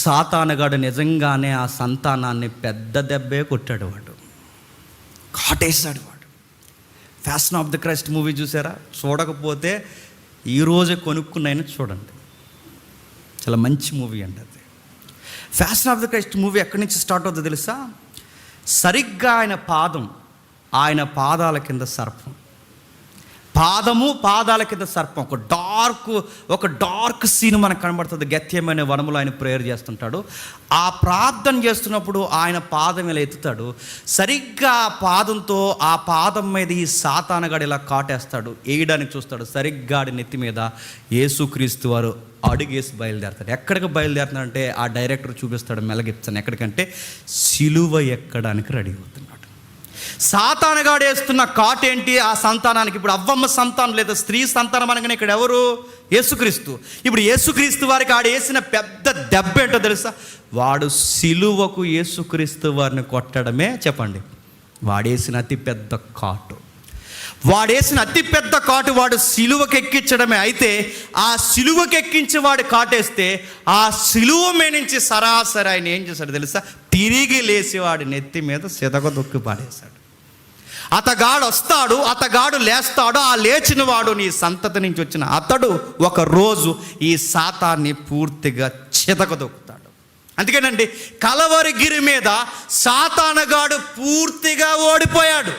సాతానుగాడు నిజంగానే ఆ సంతానాన్ని పెద్ద దెబ్బే కొట్టాడు, వాడు కాటేశాడు. వాడు fashion of the Christ movie చూసారా? చూడకపోతే ఈరోజే కొనుక్కున్నాయని చూడండి, చాలా మంచి మూవీ అండి అది. Fashion of the Christ movie ఎక్కడి నుంచి స్టార్ట్ అవుతుందో తెలుసా? సరిగ్గా ఆయన పాదాల కింద సర్పం, పాదాల కింద సర్పం. ఒక డార్క్ సీన్ మనకు కనబడుతుంది. గెత్సేమనే వనములో ఆయన ప్రేయర్ చేస్తుంటాడు. ఆ ప్రార్థన చేస్తున్నప్పుడు ఆయన పాదం ఇలా ఎత్తుతాడు. సరిగ్గా ఆ పాదం మీద ఈ సాతానుగాడు ఇలా కాటేస్తాడు, వేయడానికి చూస్తాడు. సరిగ్గా ఆడి నెత్తి మీద యేసుక్రీస్తు వారు అడుగేసి బయలుదేరతాడు. ఎక్కడికి బయలుదేరుతాడంటే ఆ డైరెక్టర్ చూపిస్తాడు మెలగిస్తాను, ఎక్కడికంటే సిలువ ఎక్కడానికి రెడీ అవుతున్నాడు. సాతానుగాడు వేస్తున్న కాటేంటి? ఆ సంతానానికి. ఇప్పుడు అవ్వమ్మ సంతానం లేదా స్త్రీ సంతానం అనగానే ఇక్కడ ఎవరు? యేసుక్రీస్తు. ఇప్పుడు యేసుక్రీస్తు వారికి ఆడు వేసిన పెద్ద దెబ్బ ఏంటో తెలుసా? వాడు సిలువకు యేసుక్రీస్తు వారిని కొట్టడమే. చెప్పండి, వాడేసిన అతి పెద్ద కాటు, వాడు సిలువకు ఎక్కించడమే. అయితే ఆ సిలువకు ఎక్కించి వాడు కాటేస్తే ఆ సిలువ మీద నుంచి సరాసరి ఆయన ఏం చేశాడు తెలుసా? తిరిగి లేచి వాడి నెత్తి మీద సితకదొక్కి పాడేశాడు. అతగాడు లేస్తాడు. ఆ లేచిన వాడు, నీ సంతతి నుంచి వచ్చిన అతడు ఒకరోజు ఈ సాతాన్ని పూర్తిగా చితకదొక్కుతాడు. అందుకేనండి కలవరిగిరి మీద సాతానుగాడు పూర్తిగా ఓడిపోయాడు.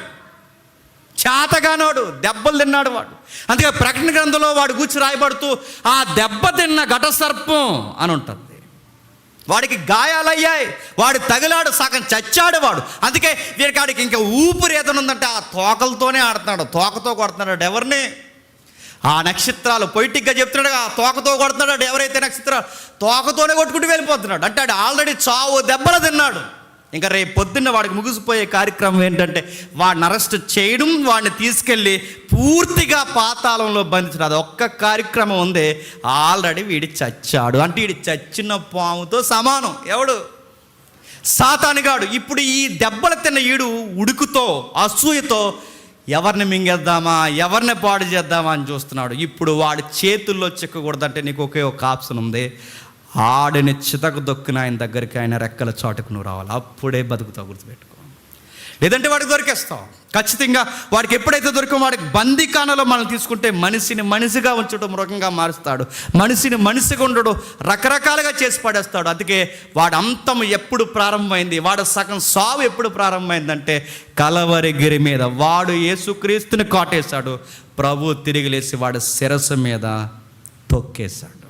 చేతగానోడు, దెబ్బలు తిన్నాడు వాడు. అందుకే ప్రకటన గ్రంథంలో వాడు కూర్చి రాయబడుతూ ఆ దెబ్బ తిన్న ఘట సర్పం అని ఉంటుంది. వాడికి గాయాలయ్యాయి, వాడు తగిలాడు, సగం చచ్చాడు వాడు. అందుకే వీడికాడికి ఇంకా ఊపిరి ఏదనుందంటే ఆ తోకలతోనే ఆడుతున్నాడు, తోకతో కొడుతున్నాడు. ఎవరిని? ఆ నక్షత్రాలు. పొయిటిక్గా చెప్తున్నాడు, ఆ తోకతో కొడుతున్నాడు. ఎవరైతే నక్షత్రాలు తోకతోనే కొట్టుకుంటూ వెళ్ళిపోతున్నాడు అంటే వాడు ఆల్రెడీ చావు దెబ్బలు తిన్నాడు. ఇంకా రేపు పొద్దున్న వాడికి ముగిసిపోయే కార్యక్రమం ఏంటంటే వాడిని అరెస్ట్ చేయడం, వాడిని తీసుకెళ్ళి పూర్తిగా పాతాళంలో బంధించడం. అది ఒక్క కార్యక్రమం ఉంది. ఆల్రెడీ వీడి చచ్చాడు అంటే వీడి చచ్చిన పాముతో సమానం. ఎవడు? సాతానుగాడు. ఇప్పుడు ఈ దెబ్బలు తిన్న ఈడు ఉడుకుతో, అసూయతో ఎవరిని మింగేద్దామా, ఎవరిని పాడు చేద్దామా అని చూస్తున్నాడు. ఇప్పుడు వాడి చేతుల్లో చిక్కకూడదంటే నీకు ఒకే ఒక ఆప్షన్ ఉంది. ఆడిని చితకు దొక్కిన ఆయన దగ్గరికి ఆయన రెక్కల చాటుకు నువ్వు రావాలి. అప్పుడే బతుకుతావు, గుర్తుపెట్టుకో. లేదంటే వాడికి దొరికేస్తావు ఖచ్చితంగా. వాడికి ఎప్పుడైతే దొరికో వాడికి బందీఖానలో మనం తీసుకుంటే మనిషిని మనిషిగా ఉంచడం, మృగంగా మారుస్తాడు. మనిషిని మనిషిగా ఉండడం, రకరకాలుగా చేసి పడేస్తాడు. అందుకే వాడు అంతం ఎప్పుడు ప్రారంభమైంది, వాడు సగం సావు ఎప్పుడు ప్రారంభమైందంటే కలవరిగిరి మీద వాడు యేసుక్రీస్తుని కాటేశాడు. ప్రభు తిరిగి లేచి వాడు శిరస్సు మీద తొక్కేశాడు.